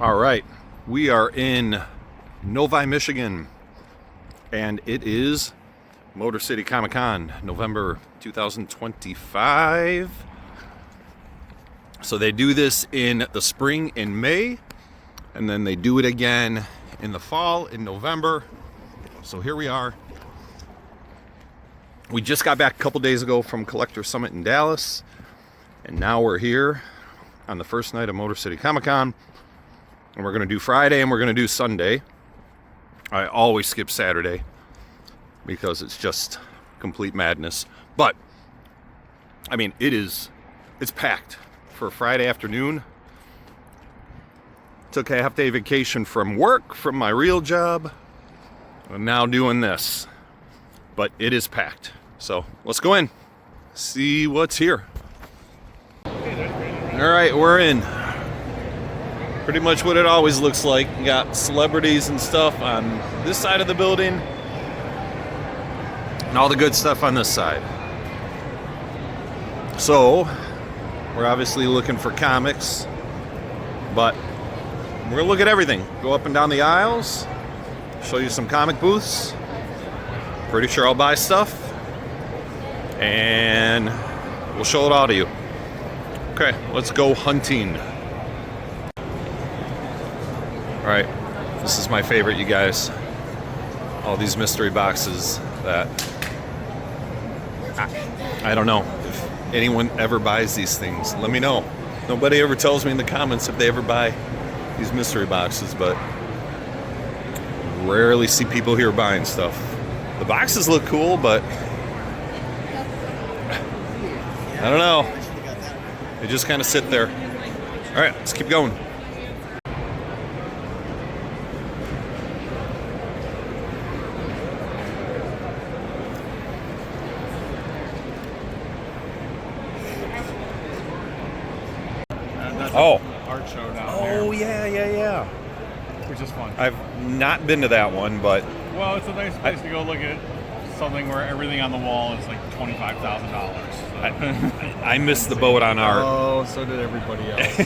All right, we are in Novi, Michigan, and it is Motor City Comic Con, November 2025. So they do this in the spring in May, and then they do it again in the fall in November. So here we are. We just got back a couple days ago from Collector Summit in Dallas, and now we're here on the first night of Motor City Comic Con. And we're going to do Friday and we're going to do Sunday. I always skip Saturday because it's just complete madness. But, I mean, it's packed for Friday afternoon. Took a half-day vacation from work, from my real job. I'm now doing this. But it is packed. So, let's go in. See what's here. All right, we're in. Pretty much what it always looks like. You got celebrities and stuff on this side of the building, and all the good stuff on this side. So, we're obviously looking for comics, but we're gonna look at everything. Go up and down the aisles, show you some comic booths. Pretty sure I'll buy stuff, and we'll show it all to you. Okay, let's go hunting. All right, this is my favorite, you guys. All these mystery boxes that I don't know if anyone ever buys these things. Let me know. Nobody ever tells me in the comments if they ever buy these mystery boxes, but rarely see people here buying stuff. The boxes look cool, but I don't know. They just kind of sit there. All right, let's keep going. Oh, art show down there. Oh, yeah. Which is fun. I've not been to that one, but Well, it's a nice place to go look at something where everything on the wall is like $25,000. So. I missed the boat on art. Oh, so did everybody else.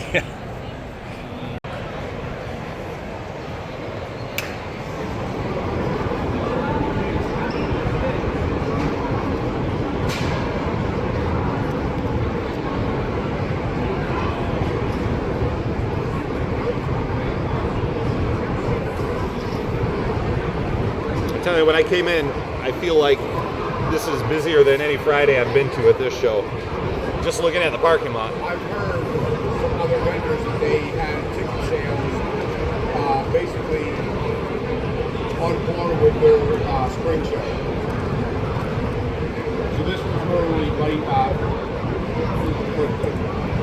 I tell you, when I came in, I feel like this is busier than any Friday I've been to at this show. Just looking at the parking lot. I've heard from other vendors that they had ticket sales basically on par with their spring show. So this was really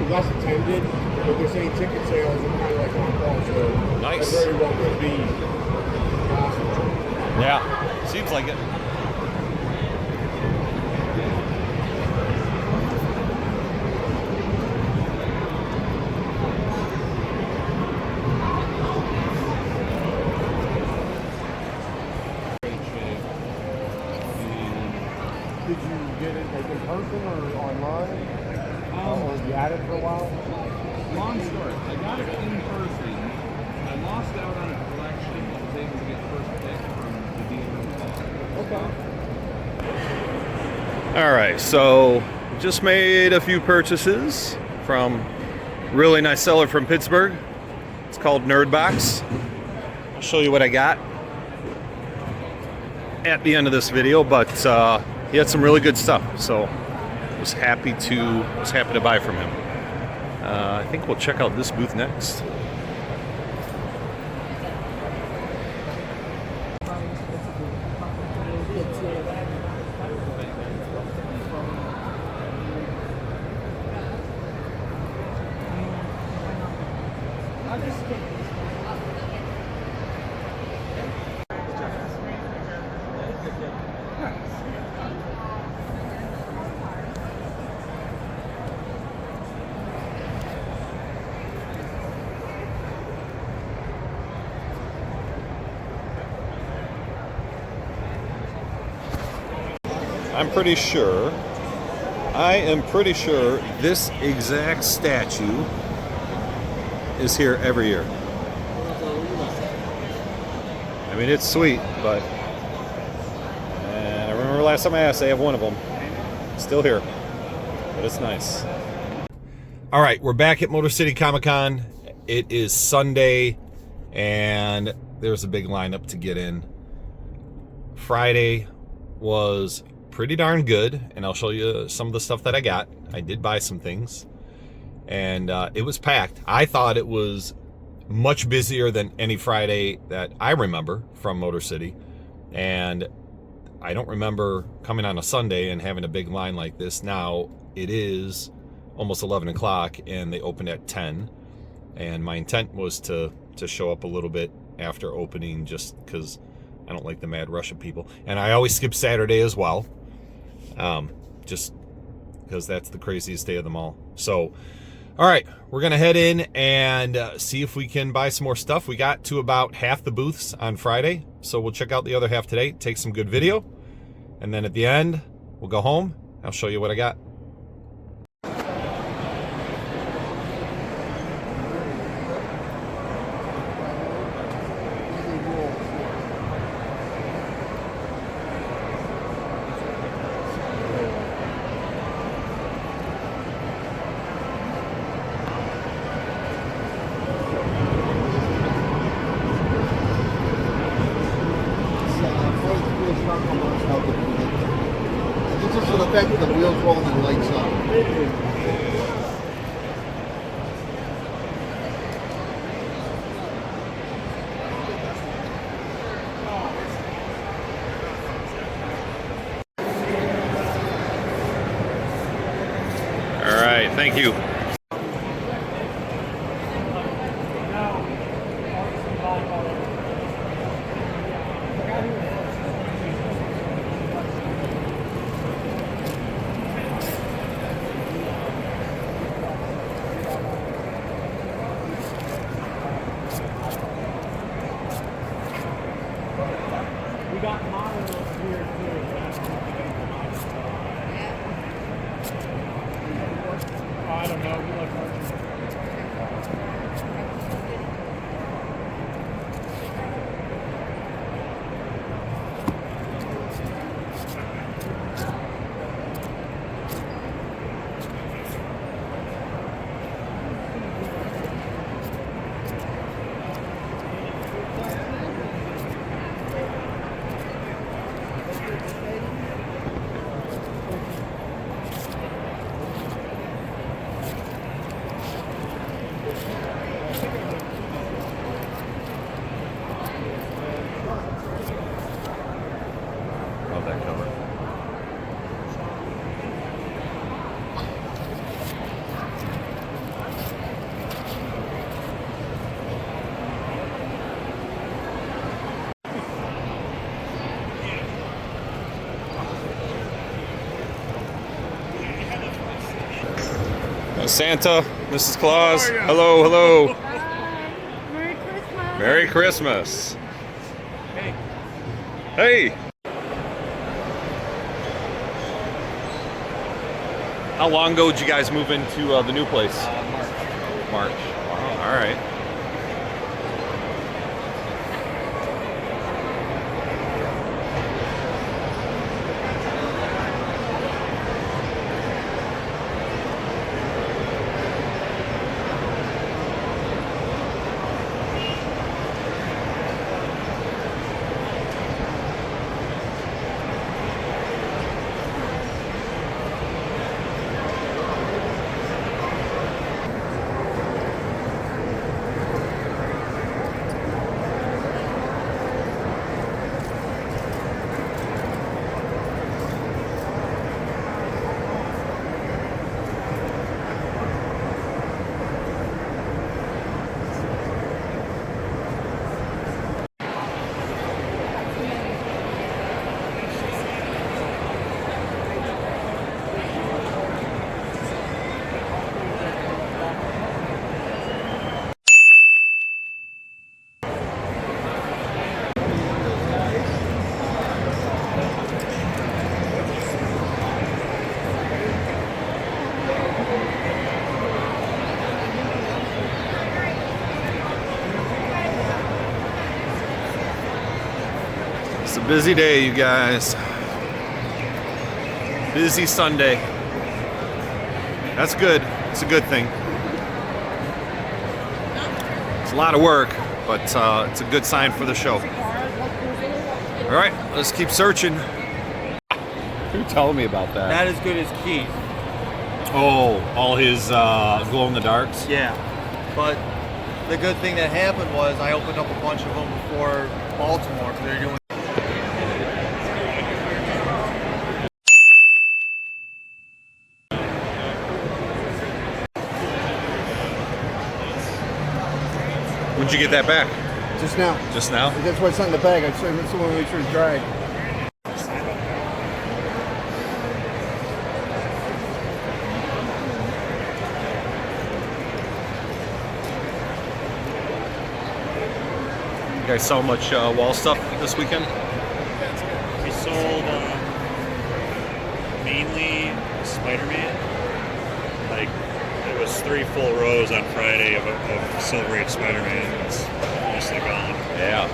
less attended, but they're saying ticket sales are kind of like on par. So Nice. that very well could be awesome. Yeah, seems like it. Did you get it like in person or online? Or you had it for a while? Long story. I got it in person. I lost out on a collection, but was able to get first pick from the dealer. Okay. All right, so just made a few purchases from a really nice seller from Pittsburgh. It's called Nerdbox. I'll show you what I got at the end of this video, but he had some really good stuff, so was happy to buy from him. I think we'll check out this booth next. I am pretty sure this exact statue is here every year. I mean, it's sweet, but and I remember last time I asked, they have one of them. Still here, but it's nice. All right, we're back at Motor City Comic Con. It is Sunday, and there's a big lineup to get in. Friday was pretty darn good, and I'll show you some of the stuff that I got. I did buy some things, and it was packed. I thought it was much busier than any Friday that I remember from Motor City, and I don't remember coming on a Sunday and having a big line like this. Now it is almost 11 o'clock, and they opened at 10, and my intent was to show up a little bit after opening, just because I don't like the mad rush of people, and I always skip Saturday as well, just because that's the craziest day of them all. So all right, we're gonna head in and see if we can buy some more stuff. We got to about half the booths on Friday, so we'll check out the other half today, take some good video, and then at the end we'll go home. I'll show you what I got. It's just the fact that the wheels roll and the lights up. All right, thank you. We got models here too. Oh, I don't know. We like Love that cover. Santa, Mrs. Claus. Hello, hello. Hi. Merry Christmas. Merry Christmas. Hey. How long ago did you guys move into the new place? March. Wow, all right. It's a busy day, you guys. Busy Sunday. That's good. It's a good thing. It's a lot of work, but it's a good sign for the show. All right, let's keep searching. Who told me about that? Not as good as Keith. Oh, all his glow in the darks. Yeah, but the good thing that happened was I opened up a bunch of them before Baltimore because they're doing. When'd you get that back? Just now. Just now? That's why it's not in the bag. I just want to make sure it's dried. You guys sell much wall stuff this weekend? We sold mainly Spider-Man. Like, it was 3 full rows on Friday of Silver Age Spider-Man. It's mostly gone. Yeah.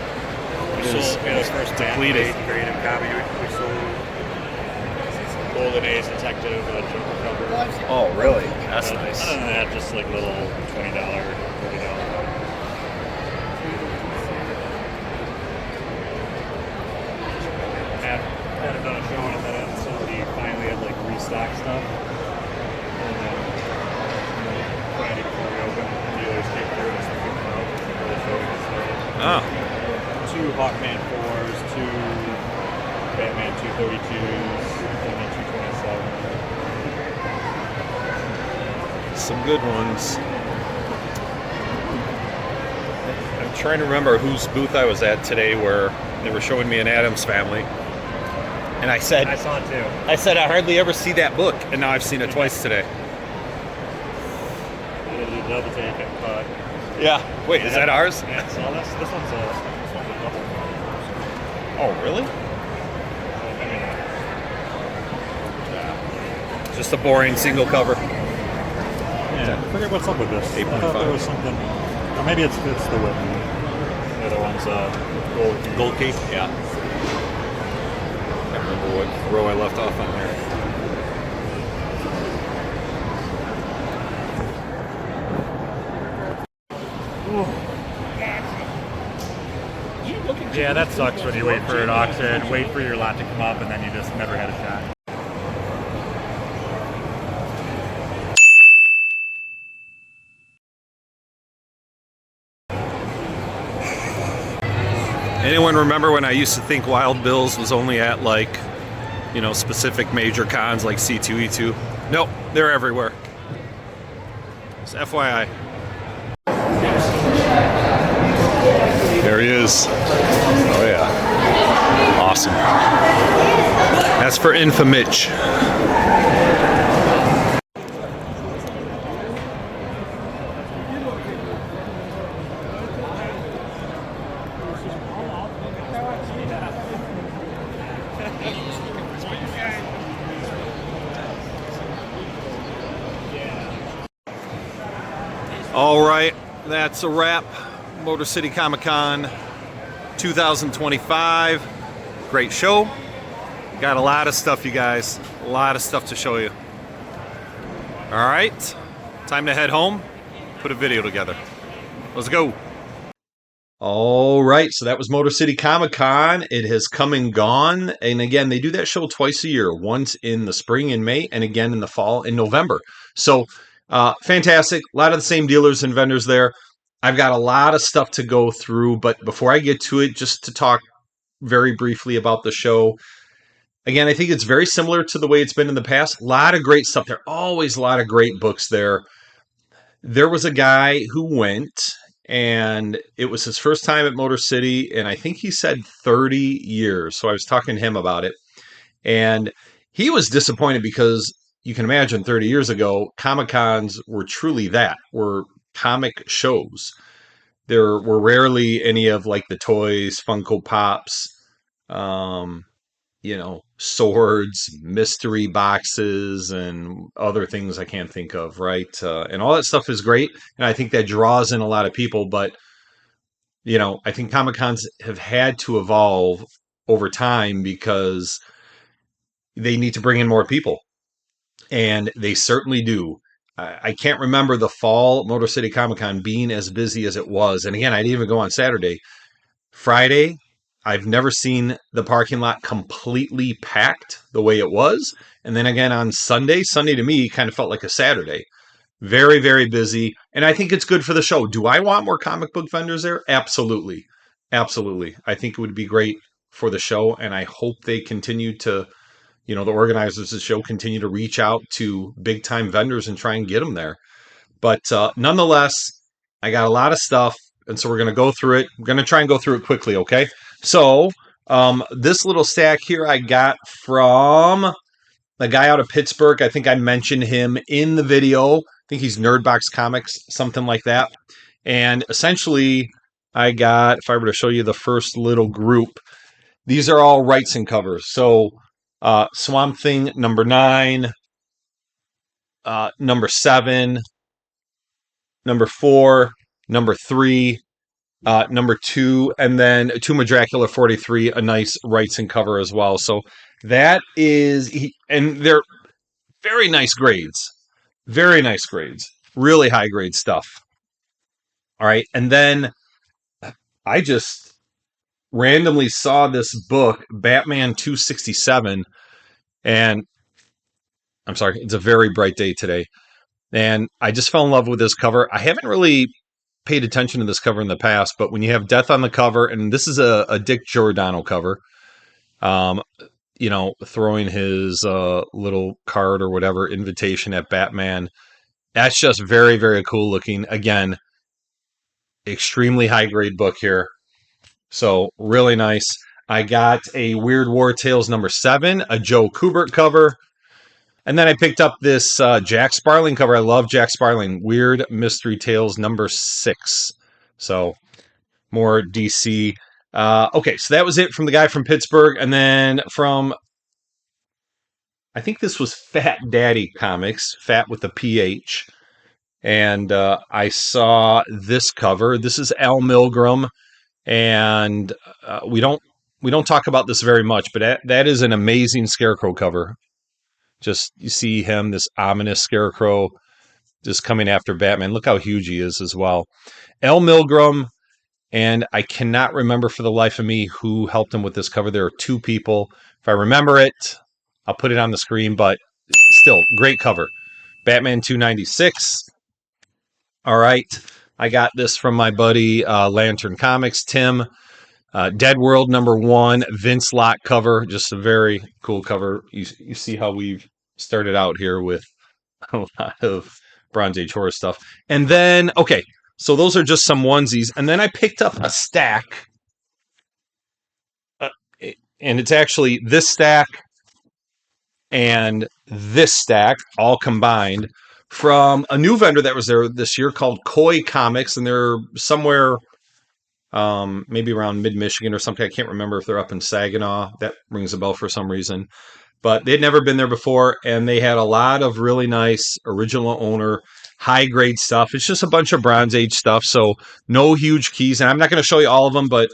We sold the first depleted. creative copy. We sold Golden Age Detective, Joker cover. Oh, really? That's Other nice. than that, just like little $20, $30. Hadn't done a showing at that, so we finally had like restock stuff. And then Friday before we opened, dealers came through and started giving out for the show. Ah, So 2 Hawkman 4s, 2 Batman 232s, Batman 227. some good ones. I'm trying to remember whose booth I was at today where they were showing me an Addams Family. And I said, I saw it too. I hardly ever see that book, and now I've seen it twice today. I did a double take it, but Yeah. Wait, is that ours? yeah, so this one's a double. Oh, really? I mean, Just a boring single cover. yeah, I forget what's up with this. 8.5. I thought there was something. Or maybe it's the Whitman. The other one's gold key. Yeah. I can't remember what row I left off on there. Yeah, that sucks when you wait for an auction, wait for your lot to come up, and then you just never had a shot. Anyone remember when I used to think Wild Bills was only at like, specific major cons like C2E2? Nope, they're everywhere. Just FYI. There he is. Oh yeah. Awesome. That's for Infamitch. All right, that's a wrap. Motor City Comic Con 2025. Great show. Got a lot of stuff, you guys. A lot of stuff to show you. All right, time to head home, put a video together. Let's go. All right, so that was Motor City Comic Con. It has come and gone. And again, they do that show twice a year, once in the spring in May and again in the fall in November. So fantastic. A lot of the same dealers and vendors there. I've got a lot of stuff to go through, but before I get to it, just to talk very briefly about the show. Again, I think it's very similar to the way it's been in the past. A lot of great stuff there. Always a lot of great books there. There was a guy who went, and it was his first time at Motor City, and I think he said 30 years. So I was talking to him about it, and he was disappointed because you can imagine 30 years ago, Comic-Cons were truly that, were comic shows. There were rarely any of like the toys, Funko Pops, swords, mystery boxes, and other things I can't think of, right? And all that stuff is great, and I think that draws in a lot of people, but I think Comic-Cons have had to evolve over time because they need to bring in more people. And they certainly do. I can't remember the fall Motor City Comic Con being as busy as it was. And again, I didn't even go on Saturday. Friday, I've never seen the parking lot completely packed the way it was. And then again on Sunday to me kind of felt like a Saturday. Very, very busy. And I think it's good for the show. Do I want more comic book vendors there? Absolutely. Absolutely. I think it would be great for the show. And I hope they continue to, the organizers of the show continue to reach out to big time vendors and try and get them there. But nonetheless, I got a lot of stuff. And so we're going to go through it. I'm going to try and go through it quickly. Okay. So this little stack here I got from a guy out of Pittsburgh. I think I mentioned him in the video. I think he's Nerdbox Comics, something like that. And essentially, I got, if I were to show you the first little group, these are all Wrightson covers. So Swamp Thing number 9, number 7, number 4, number 3, number 2, and then Tomb of Dracula 43, a nice Wrightson cover as well. So that is, and they're very nice grades. Very nice grades. Really high grade stuff. All right. And then I just randomly saw this book, Batman 267, and I'm sorry, it's a very bright day today. And I just fell in love with this cover. I haven't really paid attention to this cover in the past, but when you have death on the cover, and this is a Dick Giordano cover, throwing his little card or whatever invitation at Batman, that's just very, very cool looking. Again, extremely high grade book here. So really nice. I got a Weird War Tales number 7, a Joe Kubert cover. And then I picked up this Jack Sparling cover. I love Jack Sparling. Weird Mystery Tales number 6. So more DC. Okay, so that was it from the guy from Pittsburgh. And then from, I think this was Fat Daddy Comics, Fat with a PH. And I saw this cover. This is Al Milgrom. And we don't talk about this very much, but that is an amazing Scarecrow cover. Just, you see him, this ominous Scarecrow, just coming after Batman. Look how huge he is as well. Al Milgrom, and I cannot remember for the life of me who helped him with this cover. There are 2 people. If I remember it, I'll put it on the screen, but still, great cover. Batman 296. All right. I got this from my buddy, Lantern Comics, Tim. Dead World number 1, Vince Lott cover. Just a very cool cover. You see how we've started out here with a lot of Bronze Age horror stuff. And then, okay, so those are just some onesies. And then I picked up a stack. And it's actually this stack and this stack all combined from a new vendor that was there this year called Koi Comics. And they're somewhere maybe around mid-Michigan or something. I can't remember if they're up in Saginaw. That rings a bell for some reason. But they'd never been there before, and they had a lot of really nice original owner, high-grade stuff. It's just a bunch of Bronze Age stuff, so no huge keys. And I'm not going to show you all of them, but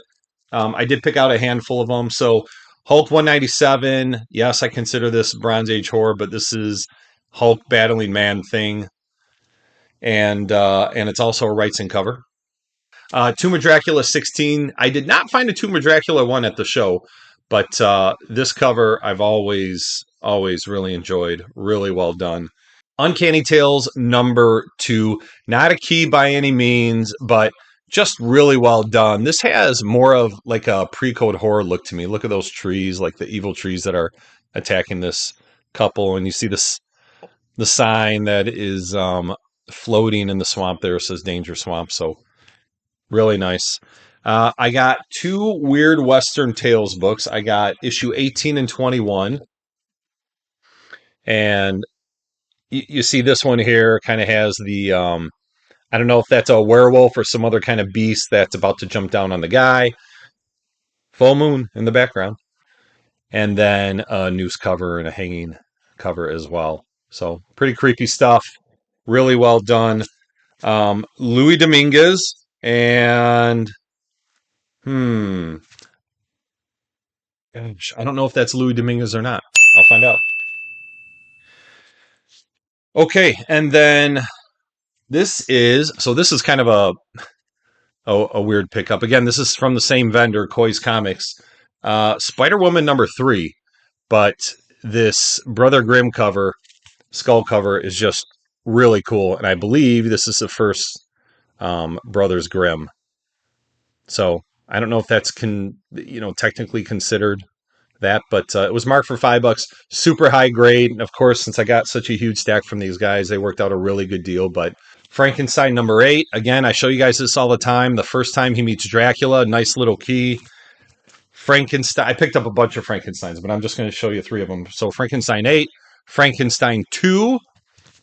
I did pick out a handful of them. So Hulk 197, yes, I consider this Bronze Age horror, but this is Hulk battling Man-Thing. And it's also a Wrightson cover. Tomb of Dracula 16. I did not find a Tomb of Dracula one at the show, but this cover I've always really enjoyed. Really well done. Uncanny Tales number 2. Not a key by any means, but just really well done. This has more of like a pre-code horror look to me. Look at those trees, like the evil trees that are attacking this couple, and you see the sign that is floating in the swamp there. It says Danger Swamp. So really nice. I got 2 Weird Western Tales books. I got issue 18 and 21. And you see this one here kind of has the, I don't know if that's a werewolf or some other kind of beast that's about to jump down on the guy. Full moon in the background. And then a noose cover and a hanging cover as well. So pretty creepy stuff. Really well done. Louis Dominguez and Gosh, I don't know if that's Louis Dominguez or not. I'll find out. Okay, and then this is kind of a weird pickup. Again, this is from the same vendor, Koi's Comics. Spider-Woman #3, but this Brother Grimm cover, skull cover, is just really cool, and I believe this is the first Brothers Grimm. So I don't know if that's technically considered that, but it was marked for $5, super high grade. And of course, since I got such a huge stack from these guys, they worked out a really good deal. But Frankenstein #8, again, I show you guys this all the time. The first time he meets Dracula, nice little key. Frankenstein, I picked up a bunch of Frankensteins, but I'm just going to show you 3 of them. So Frankenstein 8, Frankenstein 2,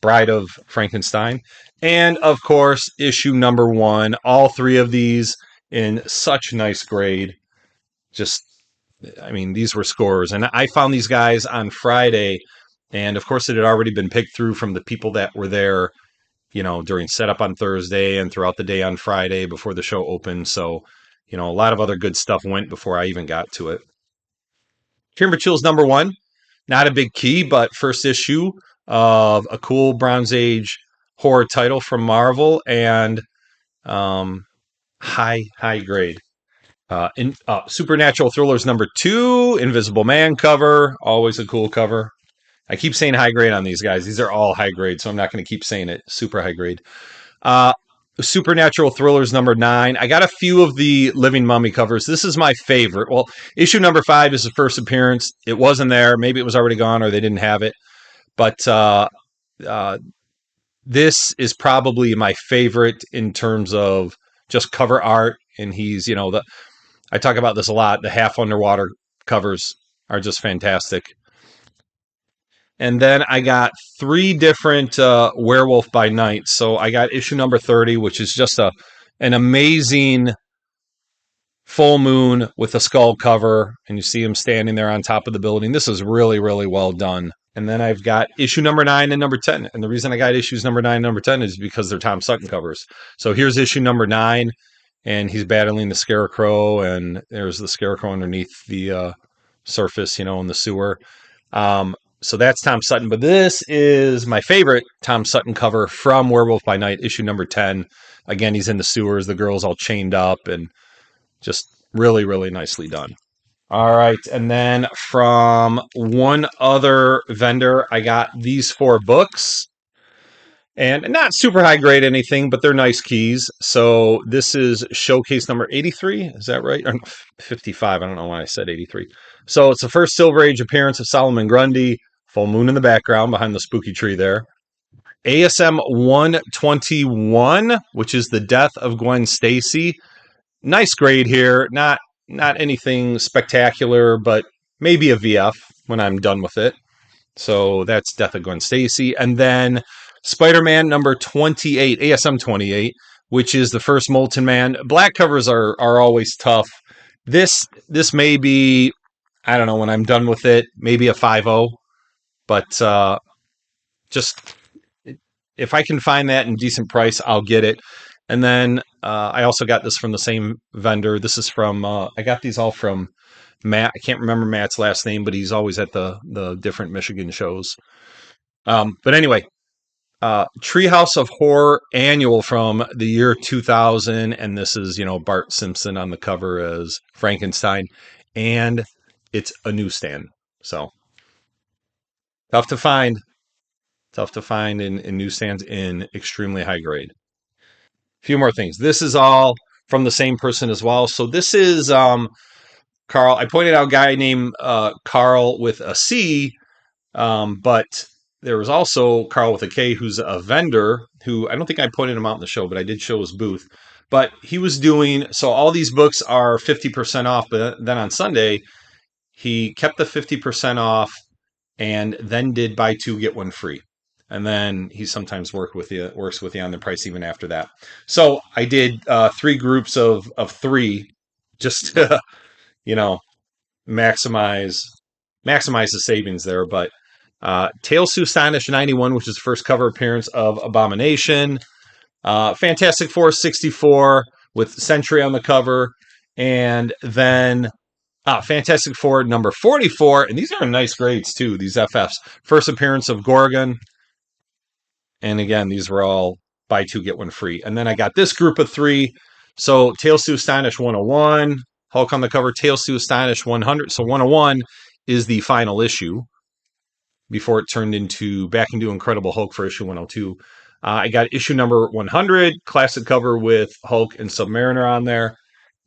Bride of Frankenstein, and of course, issue #1. All 3 of these in such nice grade. These were scores. And I found these guys on Friday, and of course, it had already been picked through from the people that were there, during setup on Thursday and throughout the day on Friday before the show opened. So, a lot of other good stuff went before I even got to it. Chamber Chills #1, not a big key, but first issue of a cool Bronze Age horror title from Marvel, and high grade. Supernatural Thrillers #2, Invisible Man cover, always a cool cover. I keep saying high grade on these guys. These are all high grade, so I'm not going to keep saying it. Super high grade. Supernatural Thrillers #9. I got a few of the Living Mummy covers. This is my favorite. Well, issue #5 is the first appearance. It wasn't there. Maybe it was already gone or they didn't have it. But this is probably my favorite in terms of just cover art. And he's, I talk about this a lot. The half underwater covers are just fantastic. And then I got 3 different Werewolf by Night. So I got issue #30, which is just an amazing full moon with a skull cover. And you see him standing there on top of the building. This is really, really well done. And then I've got issue #9 and #10. And the reason I got issues #9 and #10 is because they're Tom Sutton covers. So here's issue #9. And he's battling the Scarecrow, and there's the Scarecrow underneath the surface, in the sewer. So that's Tom Sutton. But this is my favorite Tom Sutton cover from Werewolf by Night, issue #10. Again, he's in the sewers. The girl's all chained up, and just really, really nicely done. All right. And then from one other vendor, I got these 4 books. And not super high grade anything, but they're nice keys. So this is Showcase #83. Is that right? Or 55. I don't know why I said 83. So it's the first Silver Age appearance of Solomon Grundy. Full moon in the background behind the spooky tree there. ASM 121, which is the death of Gwen Stacy. Nice grade here. Not anything spectacular, but maybe a VF when I'm done with it. So that's Death of Gwen Stacy. And then Spider-Man #28, ASM 28, which is the first Molten Man. Black covers are always tough. This may be, I don't know, when I'm done with it, maybe a 5.0. But just if I can find that in decent price, I'll get it. And then I also got this from the same vendor. This is from, I got these all from Matt. I can't remember Matt's last name, but he's always at the different Michigan shows. But anyway, Treehouse of Horror annual from the year 2000. And this is, Bart Simpson on the cover as Frankenstein. And it's a newsstand. So tough to find in newsstands in extremely high grade. A few more things. This is all from the same person as well. So this is Carl. I pointed out a guy named Carl with a C, but there was also Carl with a K, who's a vendor who, I don't think I pointed him out in the show, but I did show his booth. But he was doing, so all these books are 50% off, but then on Sunday, he kept the 50% off and then did buy 2, get 1 free. And then he sometimes works with you on the price even after that. So I did 3 groups of 3 just to, maximize the savings there. But Tales to Astonish 91, which is the first cover appearance of Abomination. Fantastic Four 64 with Sentry on the cover. And then Fantastic Four number 44, and these are nice grades too, these FFs. First appearance of Gorgon, and again, these were all buy two, get one free. And then I got this group of 3. So Tales to Astonish 101, Hulk on the cover, Tales to Astonish 100. So 101 is the final issue before it turned back into Incredible Hulk for issue 102. I got issue number 100, classic cover with Hulk and Submariner on there.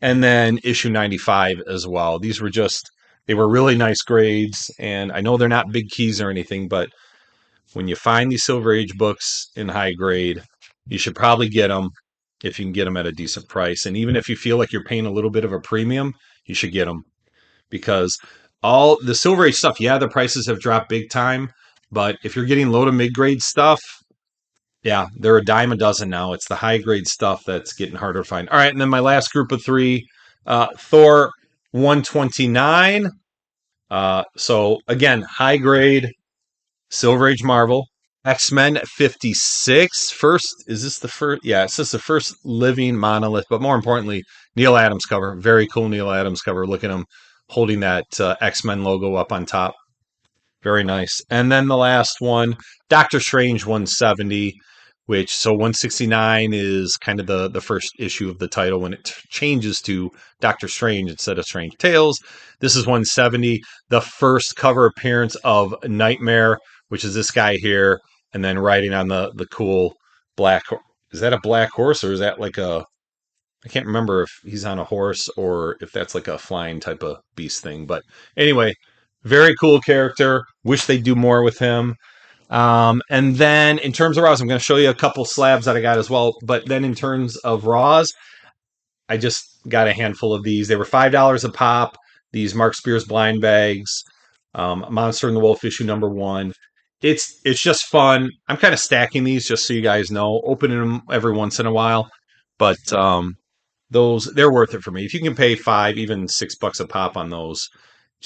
And then issue 95 as well. These were they were really nice grades. And I know they're not big keys or anything, but when you find these Silver Age books in high grade, you should probably get them if you can get them at a decent price. And even if you feel like you're paying a little bit of a premium, you should get them. Because all the Silver Age stuff, yeah, the prices have dropped big time. But if you're getting low to mid-grade stuff, yeah, they're a dime a dozen now. It's the high-grade stuff that's getting harder to find. All right, and then my last group of 3, Thor 129. So, again, high-grade Silver Age Marvel. X-Men 56. Is this the first? Yeah, it's just the first living monolith. But more importantly, Neil Adams cover. Very cool Neil Adams cover. Look at him holding that X-Men logo up on top. Very nice. And then the last one, Doctor Strange 170, so 169 is kind of the first issue of the title when it changes to Doctor Strange instead of Strange Tales. This is 170, the first cover appearance of Nightmare, which is this guy here, and then riding on the cool black. Is that a black horse, or is that like I can't remember if he's on a horse or if that's like a flying type of beast thing. But anyway, very cool character. Wish they'd do more with him. And then in terms of Raws, I'm going to show you a couple slabs that I got as well. But then in terms of Raws, I just got a handful of these. They were $5 a pop. These Mark Spears blind bags, Monster and the Wolf issue number 1. It's just fun. I'm kind of stacking these just so you guys know, opening them every once in a while. But they're worth it for me. If you can pay $5, even $6 a pop on those.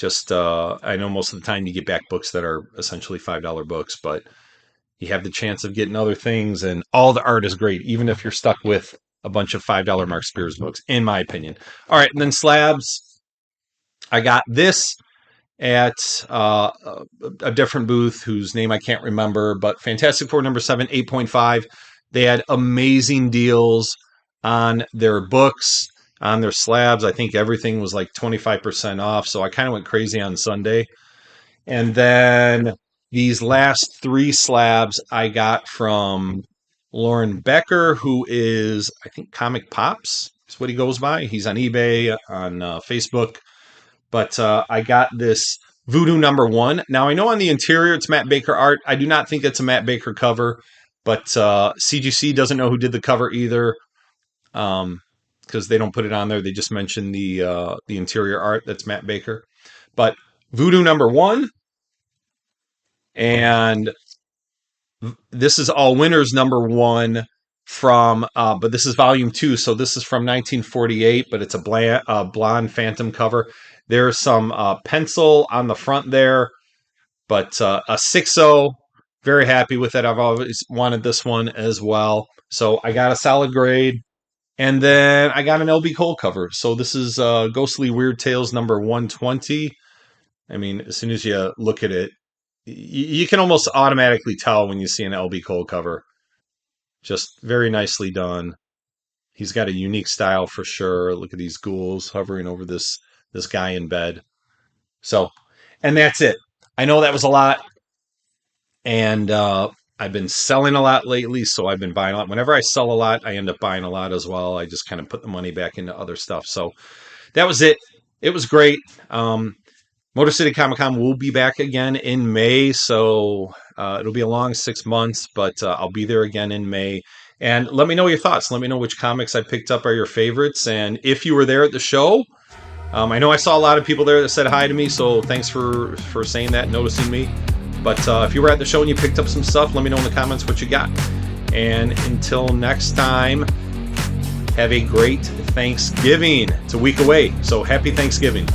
I know most of the time you get back books that are essentially $5 books, but you have the chance of getting other things, and all the art is great, even if you're stuck with a bunch of $5 Mark Spears books, in my opinion. All right, and then slabs. I got this at a different booth whose name I can't remember, but Fantastic Four number 7, 8.5. They had amazing deals on their books, on their slabs. I think everything was like 25% off, so I kind of went crazy on Sunday. And then these last 3 slabs I got from Lauren Becker, who is, I think, Comic Pops is what he goes by. He's on eBay, on Facebook. But I got this Voodoo number 1. Now, I know on the interior it's Matt Baker art. I do not think it's a Matt Baker cover, but CGC doesn't know who did the cover either. Because they don't put it on there. They just mention the interior art. That's Matt Baker. But Voodoo number 1. And this is All Winners number 1 from, but this is volume 2. So this is from 1948, but it's a blonde Phantom cover. There's some pencil on the front there, but a 6.0. Very happy with it. I've always wanted this one as well. So I got a solid grade. And then I got an LB Cole cover. So this is Ghostly Weird Tales number 120. I mean, as soon as you look at it, you can almost automatically tell when you see an LB Cole cover. Just very nicely done. He's got a unique style for sure. Look at these ghouls hovering over this guy in bed. So, and that's it. I know that was a lot. And I've been selling a lot lately, so I've been buying a lot. Whenever I sell a lot, I end up buying a lot as well. I just kind of put the money back into other stuff. So that was it. It was great. Motor City Comic Con will be back again in May, so it'll be a long 6 months, but I'll be there again in May. And let me know your thoughts. Let me know which comics I picked up are your favorites. And if you were there at the show, I know I saw a lot of people there that said hi to me, so thanks for saying that, noticing me. But if you were at the show and you picked up some stuff, let me know in the comments what you got. And until next time, have a great Thanksgiving. It's a week away, so happy Thanksgiving.